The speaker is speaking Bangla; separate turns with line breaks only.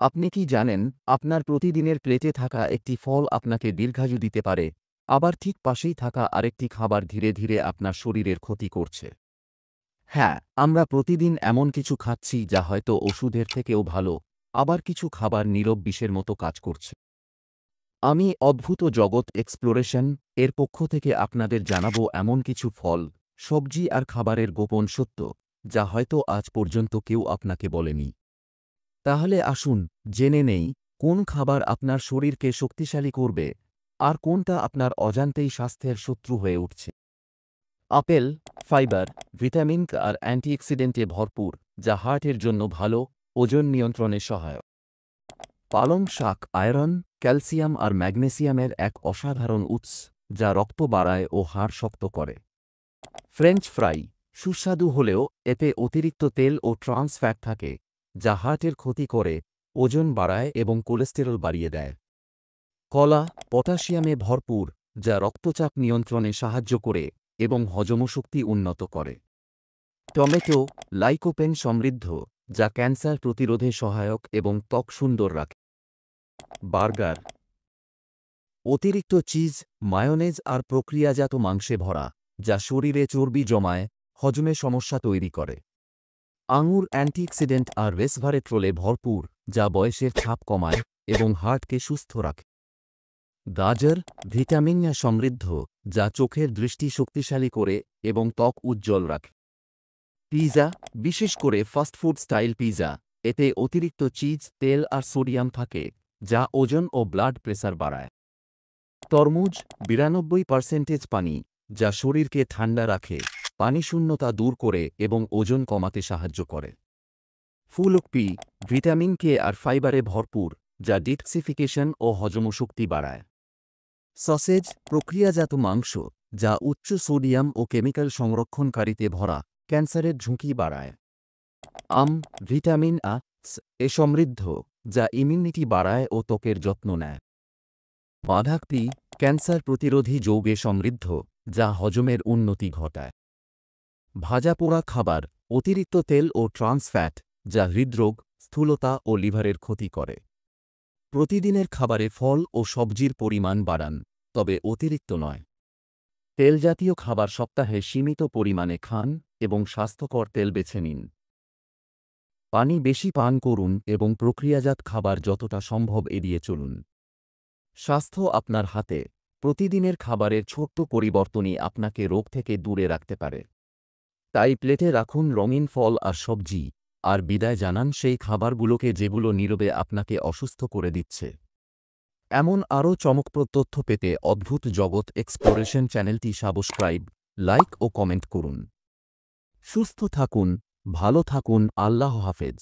আপনি কি জানেন, আপনার প্রতিদিনের প্লেটে থাকা একটি ফল আপনাকে দীর্ঘায়ু দিতে পারে, আবার ঠিক পাশেই থাকা আরেকটি খাবার ধীরে ধীরে আপনার শরীরের ক্ষতি করছে? হ্যাঁ, আমরা প্রতিদিন এমন কিছু খাচ্ছি যা হয়তো ওষুধের থেকেও ভালো, আবার কিছু খাবার নীরব বিষের মতো কাজ করছে। আমি অদ্ভুত জগৎ এক্সপ্লোরেশন এর পক্ষ থেকে আপনাদের জানাবো এমন কিছু ফল, সবজি আর খাবারের গোপন সত্য, যা হয়তো আজ পর্যন্ত কেউ আপনাকে বলেনি। তাহলে আসুন জেনে নেই কোন খাবার আপনার শরীরকে শক্তিশালী করবে আর কোনটা আপনার অজান্তেই স্বাস্থ্যের শত্রু হয়ে উঠছে। আপেল ফাইবার, ভিটামিন আর অ্যান্টিঅক্সিডেন্টে ভরপুর, যা হার্টের জন্য ভালো, ওজন নিয়ন্ত্রণে সহায়ক। পালং শাক আয়রন, ক্যালসিয়াম আর ম্যাগনেসিয়ামের এক অসাধারণ উৎস, যা রক্ত বাড়ায় ও হাড় শক্ত করে। ফ্রেঞ্চ ফ্রাই সুস্বাদু হলেও এতে অতিরিক্ত তেল ও ট্রান্স ফ্যাট থাকে, যা হার্টের ক্ষতি করে, ওজন বাড়ায় এবং কোলেস্টেরল বাড়িয়ে দেয়। কলা পটাশিয়ামে ভরপুর, যা রক্তচাপ নিয়ন্ত্রণে সাহায্য করে এবং হজমশক্তি উন্নত করে। টমেটো লাইকোপেন সমৃদ্ধ, যা ক্যান্সার প্রতিরোধে সহায়ক এবং ত্বক সুন্দর রাখে। বার্গার অতিরিক্ত চিজ, মায়োনেজ আর প্রক্রিয়াজাত মাংসে ভরা, যা শরীরে চর্বি জমায়, হজমে সমস্যা তৈরি করে। আঙুর অ্যান্টিঅক্সিডেন্ট আর রেসভারেট্রোলে ভরপুর, যা বয়সের ছাপ কমায় এবং হার্টকে সুস্থ রাখে। গাজর ভিটামিন এ সমৃদ্ধ, যা চোখের দৃষ্টি শক্তিশালী করে এবং ত্বক উজ্জ্বল রাখে। পিৎজা বিশেষ করে ফাস্টফুড স্টাইল পিৎজা, এতে অতিরিক্ত চিজ, তেল আর সোডিয়াম থাকে, যা ওজন ও ব্লাড প্রেসার বাড়ায়। তরমুজ 92% পানি, যা শরীরকে ঠান্ডা রাখে, পানিশূন্যতা দূর করে এবং ওজন কমাতে সাহায্য করে। ফুলকপি ভিটামিন কে আর ফাইবারে ভরপুর, যা ডিটক্সিফিকেশন ও হজমশক্তি বাড়ায়। সসেজ প্রক্রিয়াজাত মাংস, যা উচ্চ সোডিয়াম ও কেমিক্যাল সংরক্ষণকারীতে ভরা, ক্যান্সারের ঝুঁকি বাড়ায়। আম ভিটামিন এ সমৃদ্ধ, যা ইমিউনিটি বাড়ায় ও ত্বকের যত্ন নেয়। বাঁধাকপি ক্যান্সার প্রতিরোধী যৌগে সমৃদ্ধ, যা হজমের উন্নতি ঘটায়। ভাজা পোড়া খাবার অতিরিক্ত তেল ও ট্রান্স ফ্যাট, যা হৃদরোগ, স্থূলতা ও লিভারের ক্ষতি করে। প্রতিদিনের খাবারে ফল ও সবজির পরিমাণ বাড়ান, তবে অতিরিক্ত নয়। তেলজাতীয় খাবার সপ্তাহে সীমিত পরিমাণে খান এবং স্বাস্থ্যকর তেল বেছে নিন। পানি বেশি পান করুন এবং প্রক্রিয়াজাত খাবার যতটা সম্ভব এড়িয়ে চলুন। স্বাস্থ্য আপনার হাতে, প্রতিদিনের খাবারের ছোট্ট পরিবর্তনই আপনাকে রোগ থেকে দূরে রাখতে পারে। তাই প্লেটে রাখুন রঙিন ফল আর সবজি, আর বিদায় জানান সেই খাবারগুলোকে যেগুলো নীরবে আপনাকে অসুস্থ করে দিচ্ছে। এমন আরও চমকপ্রদ তথ্য পেতে অদ্ভুত জগৎ এক্সপ্লোরেশন চ্যানেলটি সাবস্ক্রাইব, লাইক ও কমেন্ট করুন। সুস্থ থাকুন, ভালো থাকুন, আল্লাহ হাফেজ।